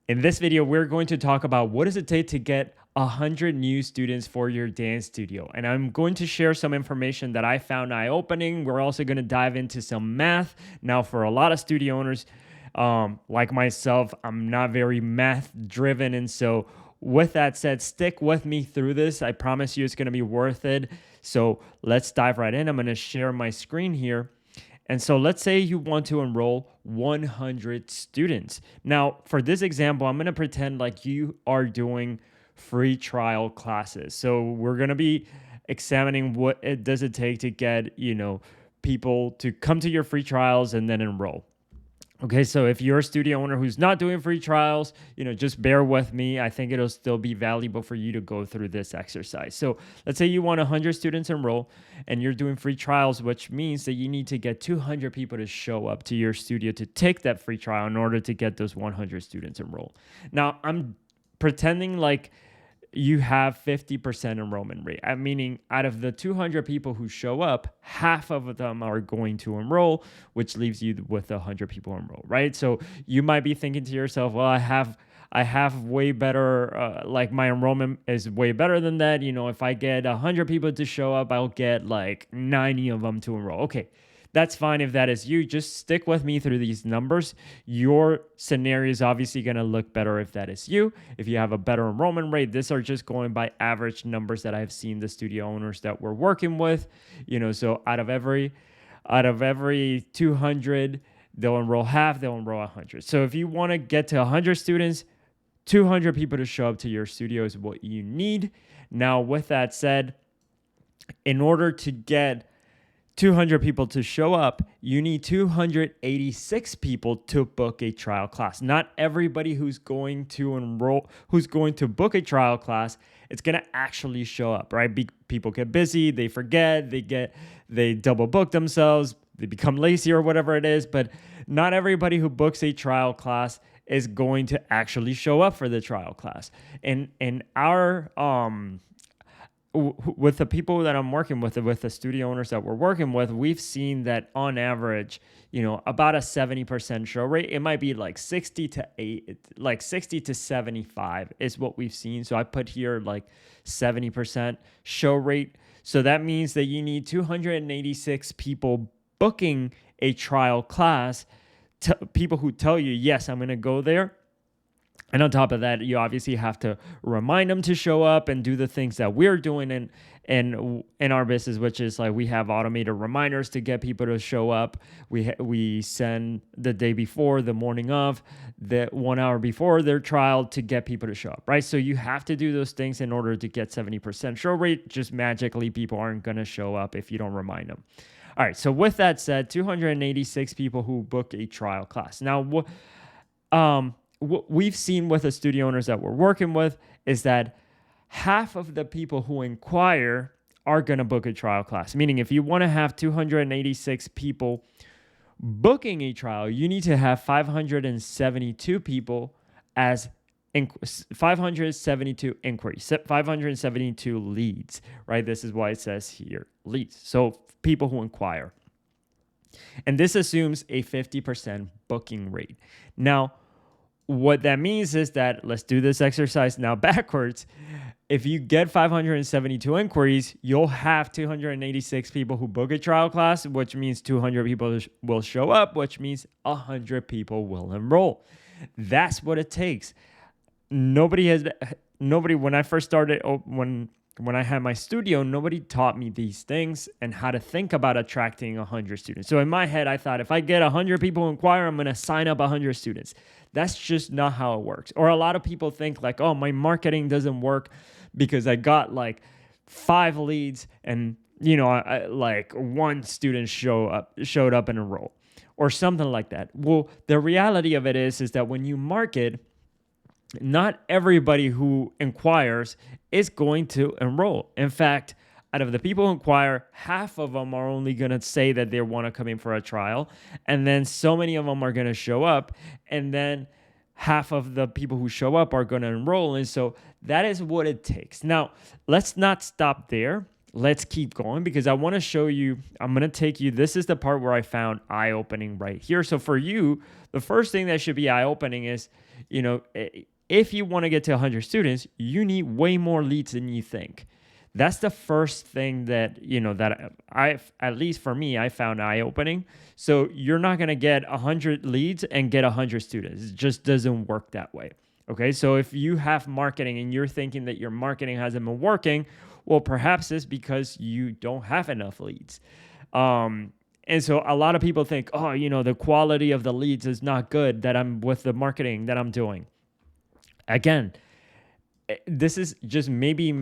In this video, we're going to talk about what does it take to get 100 new students for your dance studio. And I'm going to share some information that I found eye-opening. We're also going to dive into some math. Now, for a lot of studio owners, like myself, I'm not very math driven. And so with that said, stick with me through this. I promise you it's going to be worth it. So let's dive right in. I'm going to share my screen here. And so let's say you want to enroll 100 students. Now, for this example, I'm going to pretend like you are doing free trial classes. So we're going to be examining what it does it take to get, people to come to your free trials and then enroll. Okay, so if you're a studio owner who's not doing free trials, just bear with me. I think it'll still be valuable for you to go through this exercise. So let's say you want 100 students enroll and you're doing free trials, which means that you need to get 200 people to show up to your studio to take that free trial in order to get those 100 students enrolled. Now, I'm pretending like you have 50% enrollment rate, meaning out of the 200 people who show up, half of them are going to enroll, which leaves you with 100 people enroll, right? So you might be thinking to yourself, well, I have way better, like my enrollment is way better than that. If I get 100 people to show up, I'll get like 90 of them to enroll. Okay. That's fine if that is you. Just stick with me through these numbers. Your scenario is obviously going to look better if that is you. If you have a better enrollment rate, these are just going by average numbers that I've seen the studio owners that we're working with. So out of every 200, they'll enroll half, they'll enroll 100. So if you want to get to 100 students, 200 people to show up to your studio is what you need. Now, with that said, in order to get 200 people to show up, you need 286 people to book a trial class. Not everybody who's going to book a trial class, it's going to actually show up, right? People get busy, they forget, they double book themselves, they become lazy or whatever it is, but not everybody who books a trial class is going to actually show up for the trial class. And our with the people that I'm working with the studio owners that we're working with, we've seen that on average, about a 70% show rate. It might be like 60 to 75 is what we've seen. So I put here like 70% show rate. So that means that you need 286 people booking a trial class, people who tell you, yes, I'm going to go there. And on top of that, you obviously have to remind them to show up and do the things that we're doing in our business, which is like we have automated reminders to get people to show up. We send the day before, the morning of, the 1 hour before their trial to get people to show up, right? So you have to do those things in order to get 70% show rate. Just magically, people aren't going to show up if you don't remind them. All right, so with that said, 286 people who book a trial class. Now, what we've seen with the studio owners that we're working with is that half of the people who inquire are going to book a trial class. Meaning if you want to have 286 people booking a trial, you need to have 572 people as 572 inquiries, 572 leads, right? This is why it says here leads. So people who inquire. And this assumes a 50% booking rate. Now, what that means is that, let's do this exercise now backwards. If you get 572 inquiries, you'll have 286 people who book a trial class, which means 200 people will show up, which means 100 people will enroll. That's what it takes. Nobody, when I first started, when I had my studio, nobody taught me these things and how to think about attracting 100 students. So in my head, I thought if I get 100 people who inquire, I'm going to sign up 100 students. That's just not how it works. Or a lot of people think like, oh, my marketing doesn't work because I got like 5 leads and, like 1 student showed up and enrolled or something like that. Well, the reality of it is that when you market, not everybody who inquires is going to enroll. In fact, out of the people who inquire, half of them are only going to say that they want to come in for a trial. And then so many of them are going to show up. And then half of the people who show up are going to enroll. And so that is what it takes. Now, let's not stop there. Let's keep going because I want to show you, I'm going to take you, this is the part where I found eye-opening right here. So for you, the first thing that should be eye-opening is if you want to get to 100 students, you need way more leads than you think. That's the first thing that, that at least for me, I found eye-opening. So you're not going to get 100 leads and get 100 students. It just doesn't work that way. Okay, so if you have marketing and you're thinking that your marketing hasn't been working, well, perhaps it's because you don't have enough leads. And so a lot of people think, oh, the quality of the leads is not good that I'm with the marketing that I'm doing. Again, this is just maybe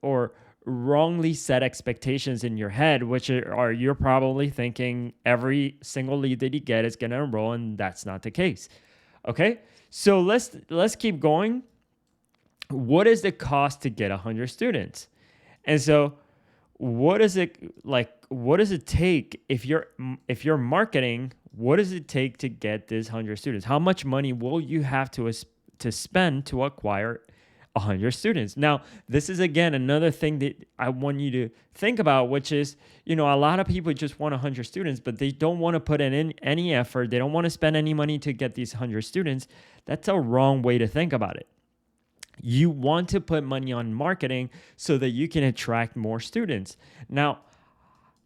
or wrongly set expectations in your head, which are you're probably thinking every single lead that you get is going to enroll, and that's not the case. Okay, so let's keep going. What is the cost to get 100 students? And so what does it take if you're marketing? What does it take to get this 100 students? How much money will you have to spend to acquire 100 students? Now, this is again another thing that I want you to think about, which is, a lot of people just want 100 students, but they don't want to put in any effort. They don't want to spend any money to get these 100 students. That's a wrong way to think about it. You want to put money on marketing so that you can attract more students. Now,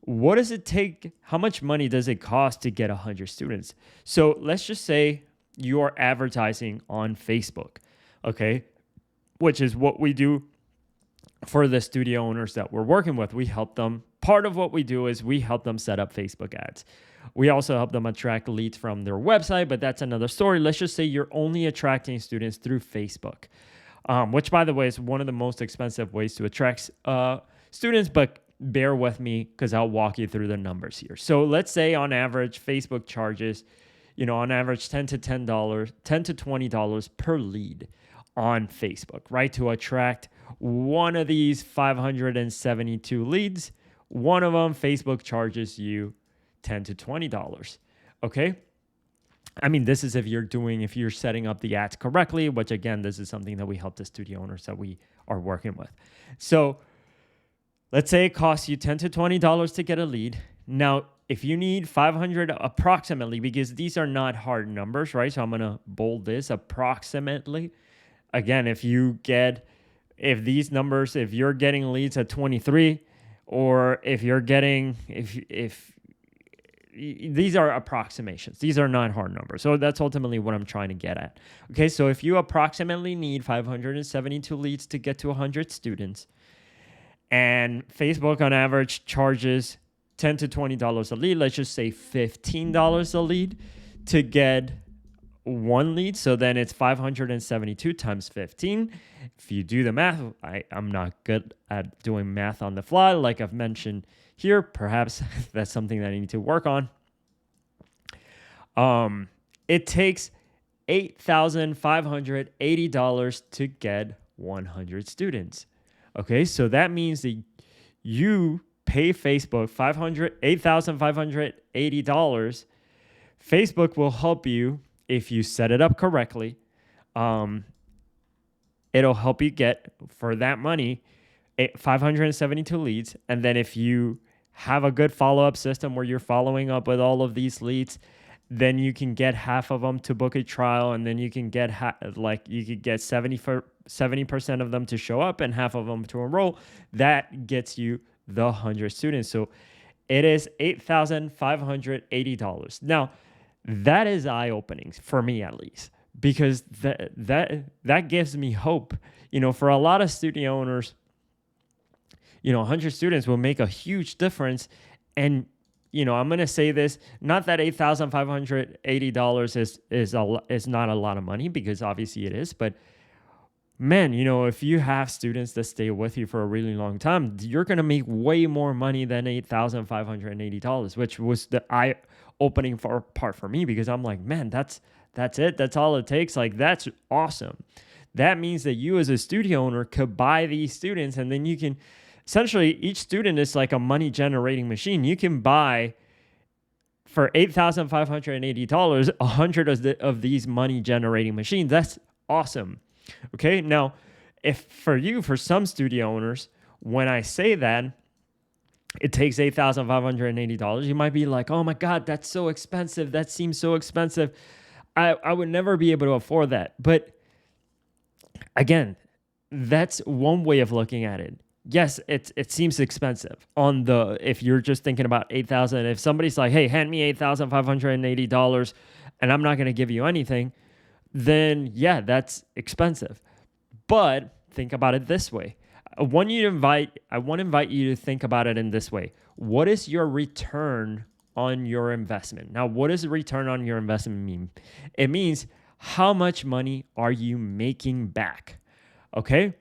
what does it take? How much money does it cost to get 100 students? So let's just say you are advertising on Facebook, okay? Which is what we do for the studio owners that we're working with. We help them. Part of what we do is we help them set up Facebook ads. We also help them attract leads from their website, but that's another story. Let's just say you're only attracting students through Facebook, which, by the way, is one of the most expensive ways to attract students, but bear with me because I'll walk you through the numbers here. So let's say on average, Facebook charges, on average $10 to $20 per lead on Facebook, right? To attract one of these 572 leads, one of them, Facebook charges you $10 to $20. Okay. I mean, this is if you're setting up the ads correctly, which again, this is something that we help the studio owners that we are working with. So let's say it costs you $10 to $20 to get a lead. Now, if you need 500 approximately, because these are not hard numbers, right? So I'm going to bold this approximately. Again, if you're getting leads at 23, or if you're getting, if these are approximations, these are not hard numbers. So that's ultimately what I'm trying to get at. Okay, so if you approximately need 572 leads to get to 100 students, and Facebook on average charges $10 to $20 a lead, let's just say $15 a lead to get one lead. So then it's 572 times 15. If you do the math, I'm not good at doing math on the fly, like I've mentioned here. Perhaps that's something that I need to work on. It takes $8,580 to get 100 students. Okay, so that means that you pay Facebook $8,580. Facebook will help you if you set it up correctly. It'll help you get, for that money, 572 leads. And then if you have a good follow-up system where you're following up with all of these leads, then you can get half of them to book a trial, and then you can get 70% of them to show up and half of them to enroll. That gets you the 100 students. So it is $8,580. Now, that is eye-opening for me, at least, because that gives me hope. For a lot of studio owners, 100 students will make a huge difference. And I'm going to say this, not that $8,580 is not a lot of money, because obviously it is, but man, if you have students that stay with you for a really long time, you're going to make way more money than $8,580, which was the eye-opening part for me, because I'm like, man, that's it. That's all it takes. Like, that's awesome. That means that you as a studio owner could buy these students, and then you can, essentially, each student is like a money generating machine. You can buy for $8,580, 100 of these money generating machines. That's awesome. Okay. Now, for some studio owners, when I say that it takes $8,580, you might be like, oh my God, that's so expensive. That seems so expensive. I would never be able to afford that. But again, that's one way of looking at it. Yes, it seems expensive on the if you're just thinking about 8,000. If somebody's like, "Hey, hand me $8,580 and I'm not going to give you anything," then yeah, that's expensive. But think about it this way. I want to invite you to think about it in this way. What is your return on your investment? Now, what does return on your investment mean? It means how much money are you making back? Okay?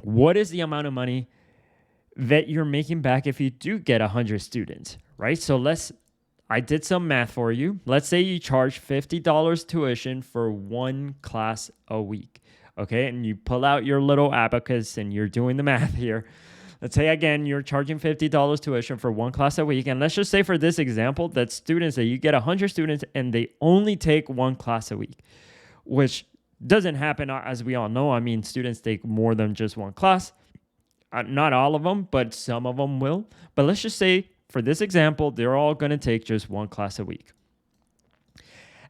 What is the amount of money that you're making back if you do get 100 students, right? So I did some math for you. Let's say you charge $50 tuition for one class a week, okay? And you pull out your little abacus and you're doing the math here. Let's say, again, you're charging $50 tuition for one class a week. And let's just say for this example that you get 100 students and they only take one class a week, which doesn't happen, as we all know. I mean, students take more than just one class. Not all of them, but some of them will. But let's just say, for this example, they're all going to take just one class a week.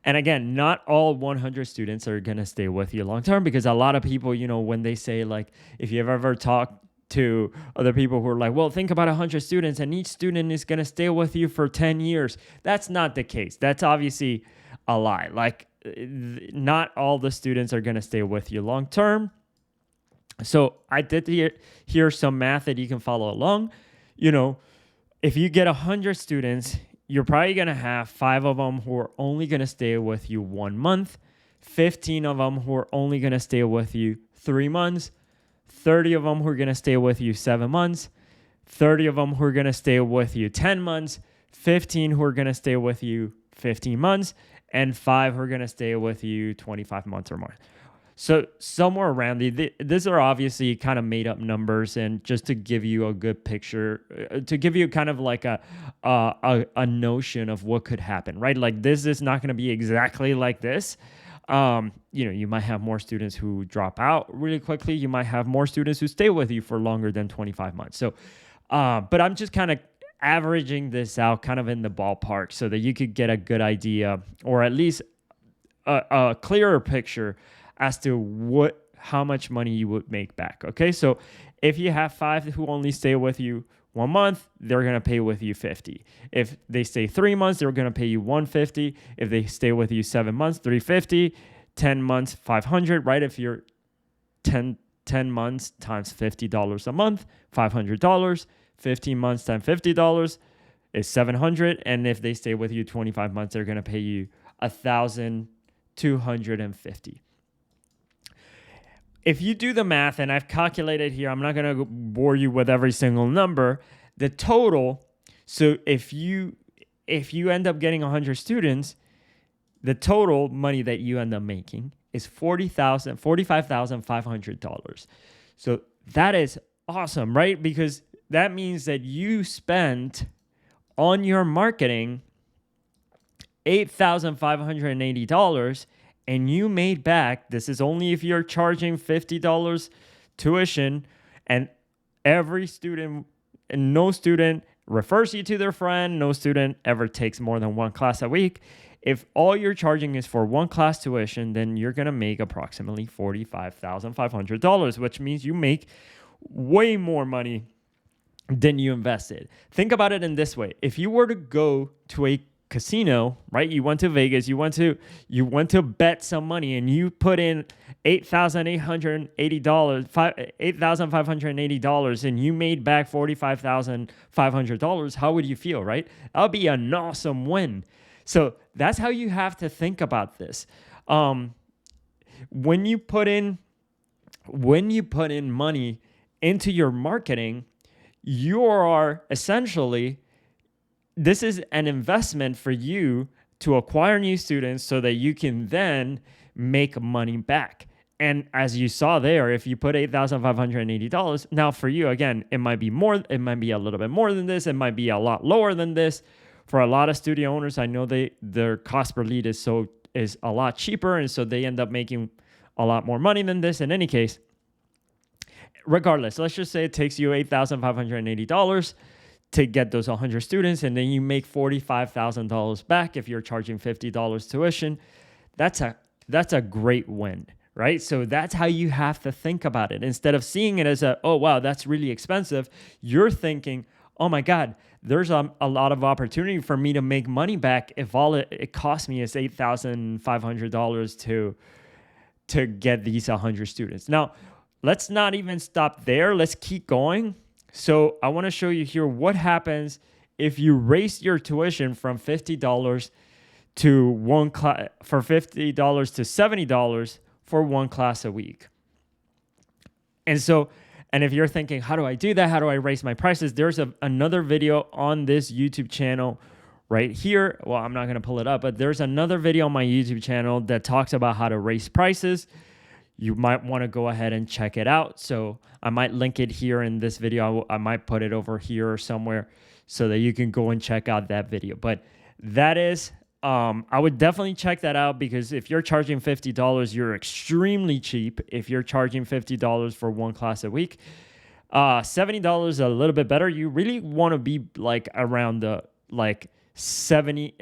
And again, not all 100 students are going to stay with you long term, because a lot of people, when they say, like, if you've ever talked to other people who are like, well, think about 100 students and each student is going to stay with you for 10 years. That's not the case. That's obviously a lie. Like, not all the students are going to stay with you long term. So I did hear some math that you can follow along. If you get 100 students, you're probably going to have 5 of them who are only going to stay with you 1 month, 15 of them who are only going to stay with you 3 months, 30 of them who are going to stay with you 7 months, 30 of them who are going to stay with you 10 months, 15 who are going to stay with you 15 months, and 5 who are going to stay with you 25 months or more. So somewhere around these are obviously kind of made up numbers, and just to give you a good picture, to give you kind of like a notion of what could happen, right? Like, this is not going to be exactly like this. You might have more students who drop out really quickly. You might have more students who stay with you for longer than 25 months. So, but I'm just kind of averaging this out kind of in the ballpark so that you could get a good idea, or at least a clearer picture as to how much money you would make back. Okay, so if you have 5 who only stay with you 1 month, they're going to pay with you 50. If they stay 3 months, they're going to pay you 150. If they stay with you 7 months, 350. 10 months, 500, right? If you're 10 months times $50 a month, $500. 15 months times $50 is $700. And if they stay with you 25 months, they're going to pay you $1,250. If you do the math, and I've calculated here, I'm not going to bore you with every single number, the total, so if you end up getting 100 students, the total money that you end up making is $45,500. So that is awesome, right? Because that means that you spent on your marketing $8,580, and you made back, this is only if you're charging $50 tuition, and every student, and no student refers you to their friend, no student ever takes more than one class a week. If all you're charging is for one class tuition, then you're going to make approximately $45,500, which means you make way more money than you invested. Think about it in this way. If you were to go to a casino, right? You went to Vegas, you went to bet some money, and you put in $8,580, and you made back $45,500. How would you feel, right? That would be an awesome win. So that's how you have to think about this. When you put in money into your marketing, you are essentially, this is an investment for you to acquire new students so that you can then make money back. And as you saw there, if you put $8,580, now for you, again, it might be more, it might be a little bit more than this, it might be a lot lower than this. For a lot of studio owners, I know their cost per lead is a lot cheaper, and so they end up making a lot more money than this. In any case, regardless, let's just say it takes you $8,580 to get those 100 students, and then you make $45,000 back if you're charging $50 tuition. That's a great win, right? So that's how you have to think about it. Instead of seeing it as oh wow, that's really expensive, you're thinking, oh my God, there's a lot of opportunity for me to make money back if all it cost me is $8,500 to get these 100 students. Now, let's not even stop there. Let's keep going. So I want to show you here what happens if you raise your tuition from $50 to one class for $50 to $70 for one class a week. And if you're thinking, how do I do that? How do I raise my prices? There's another video on this YouTube channel right here. Well, I'm not going to pull it up, but there's another video on my YouTube channel that talks about how to raise prices. You might want to go ahead and check it out. So I might link it here in this video. I might put it over here or somewhere so that you can go and check out that video. But that is, I would definitely check that out, because if you're charging $50, you're extremely cheap. If you're charging $50 for one class a week, $70 is a little bit better. You really want to be like around the like 70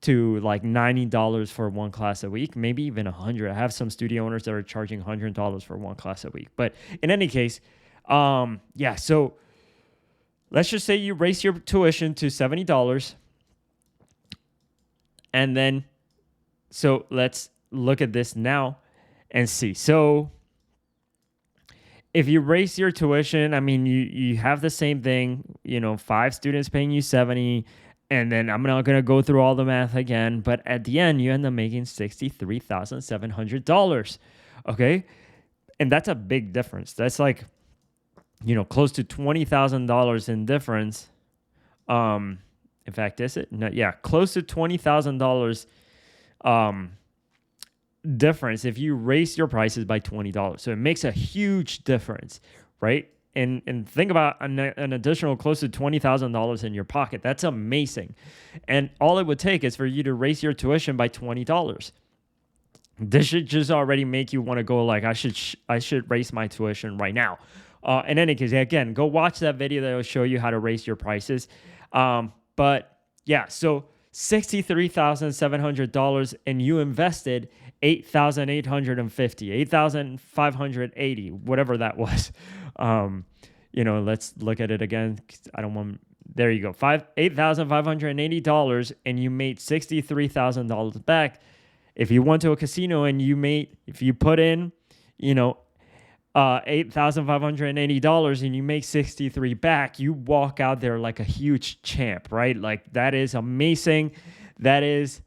to like $90 for one class a week, maybe even $100. I have some studio owners that are charging $100 for one class a week. But in any case, yeah, so let's just say you raise your tuition to $70. And then, so let's look at this now and see. So if you raise your tuition, I mean, you have the same thing, 5 students paying you 70, and then I'm not going to go through all the math again, but at the end, you end up making $63,700, okay? And that's a big difference. That's like, close to $20,000 in difference. In fact, is it? No, yeah, close to $20,000 difference if you raise your prices by $20. So it makes a huge difference, right? And think about an additional close to $20,000 in your pocket. That's amazing. And all it would take is for you to raise your tuition by $20. This should just already make you want to go like, I should raise my tuition right now. In any case, again, go watch that video that will show you how to raise your prices. But yeah, so $63,700, and you invested $8,850, $8,580, whatever that was. Let's look at it again. I don't want. There you go, $8,580, and you made $63,000 back. If you went to a casino and if you put in, $8,580 and you make 63 back, you walk out there like a huge champ, right? Like, that is amazing. That is,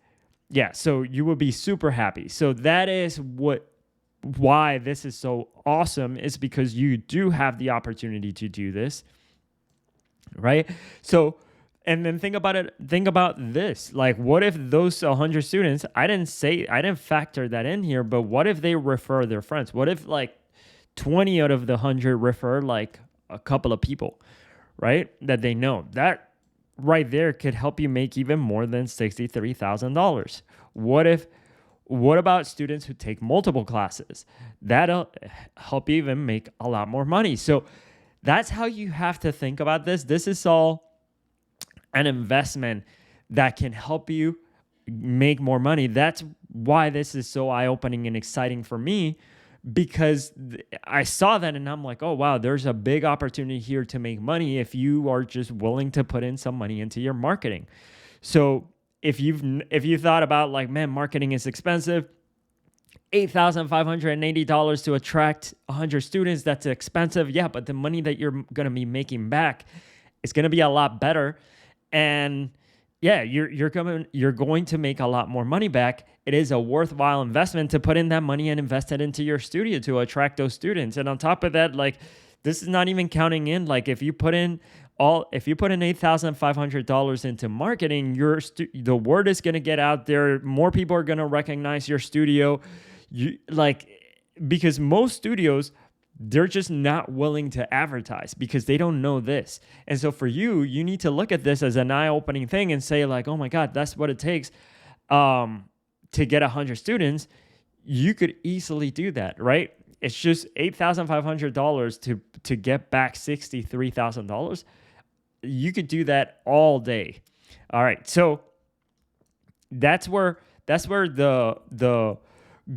yeah, so you will be super happy. So that is why this is so awesome, is because you do have the opportunity to do this, right? So, and then think about this. Like, what if those 100 students, I didn't factor that in here, but what if they refer their friends? What if like 20 out of the 100 refer like a couple of people, right, that they know? That right there could help you make even more than $63,000. What about students who take multiple classes? That'll help you even make a lot more money. So that's how you have to think about this. This is all an investment that can help you make more money. That's why this is so eye-opening and exciting for me, because I saw that and I'm like, oh, wow, there's a big opportunity here to make money if you are just willing to put in some money into your marketing. So if you thought about like, man, marketing is expensive, $8,580 to attract 100 students, that's expensive. Yeah, but the money that you're going to be making back is going to be a lot better. And yeah, you're going to make a lot more money back. It is a worthwhile investment to put in that money and invest it into your studio to attract those students. And on top of that, like, this is not even counting in, like, if you put in $8,500 into marketing, the word is going to get out there. More people are going to recognize your studio. Because most studios, they're just not willing to advertise because they don't know this. And so for you need to look at this as an eye-opening thing and say like, oh my God, that's what it takes to get 100 students. You could easily do that, right? It's just $8,500 to get back $63,000. You could do that all day. All right. So that's where that's where the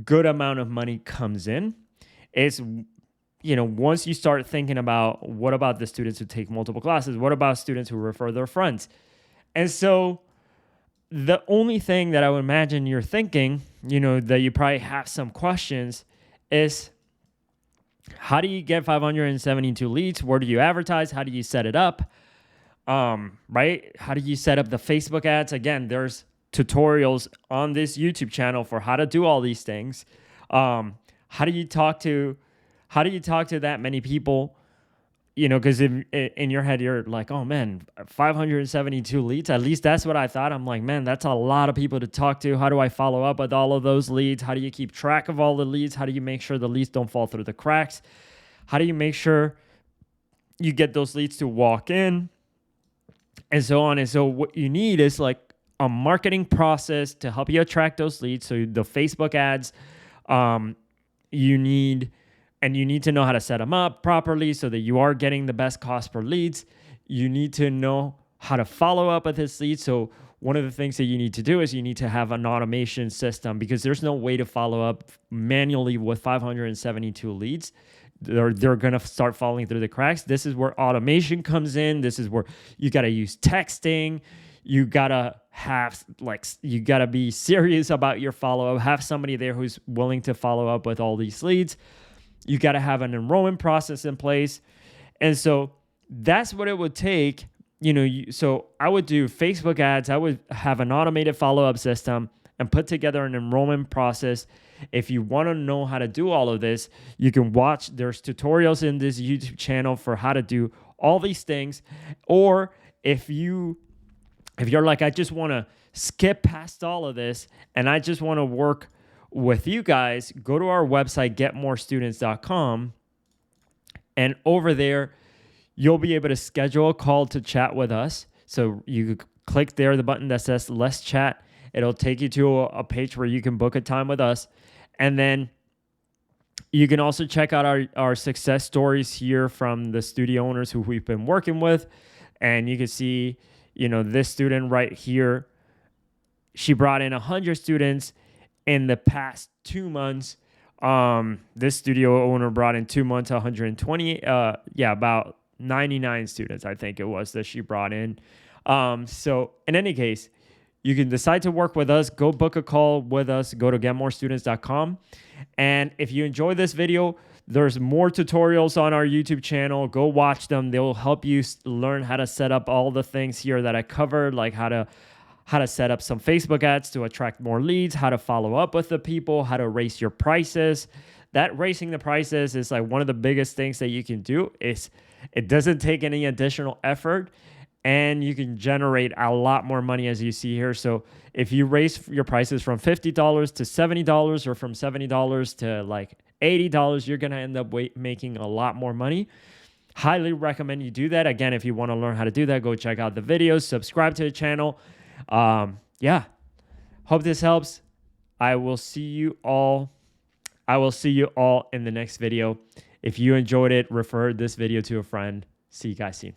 good amount of money comes in. Is, once you start thinking about, what about the students who take multiple classes? What about students who refer their friends? And so the only thing that I would imagine you're thinking, that you probably have some questions, is how do you get 572 leads? Where do you advertise? How do you set it up? Right? How do you set up the Facebook ads? Again, there's tutorials on this YouTube channel for how to do all these things. How do you talk to that many people? Because in your head, you're like, oh man, 572 leads. At least that's what I thought. I'm like, man, that's a lot of people to talk to. How do I follow up with all of those leads? How do you keep track of all the leads? How do you make sure the leads don't fall through the cracks? How do you make sure you get those leads to walk in? And so on. And so what you need is like a marketing process to help you attract those leads. So the Facebook ads, you need to know how to set them up properly so that you are getting the best cost per leads. You need to know how to follow up with this lead. So one of the things that you need to do is you need to have an automation system, because there's no way to follow up manually with 572 leads. They're going to start falling through the cracks. This is where automation comes in. This is where you got to use texting. You got to be serious about your follow-up. Have somebody there who's willing to follow up with all these leads. You got to have an enrollment process in place. And so that's what it would take. So I would do Facebook ads. I would have an automated follow-up system and put together an enrollment process. If you want to know how to do all of this, you can watch. There's tutorials in this YouTube channel for how to do all these things. Or if you're like, I just want to skip past all of this and I just want to work with you guys, go to our website, getmorestudents.com. And over there, you'll be able to schedule a call to chat with us. So you click there, the button that says Let's Chat. It'll take you to a page where you can book a time with us. And then you can also check out our success stories here from the studio owners who we've been working with. And you can see, this student right here, she brought in 100 students in the past 2 months. This studio owner brought in 2 months, 120, about 99 students, I think it was, that she brought in. So in any case, you can decide to work with us. Go book a call with us. Go to getmorestudents.com. And if you enjoy this video, there's more tutorials on our YouTube channel. Go watch them. They'll help you learn how to set up all the things here that I covered, like how to set up some Facebook ads to attract more leads, how to follow up with the people, how to raise your prices. That raising the prices is like one of the biggest things that you can do. It doesn't take any additional effort, and you can generate a lot more money, as you see here. So if you raise your prices from $50 to $70, or from $70 to like $80, you're going to end up making a lot more money. Highly recommend you do that. Again, if you want to learn how to do that, go check out the videos, subscribe to the channel. Hope this helps. I will see you all in the next video. If you enjoyed it, refer this video to a friend. See you guys soon.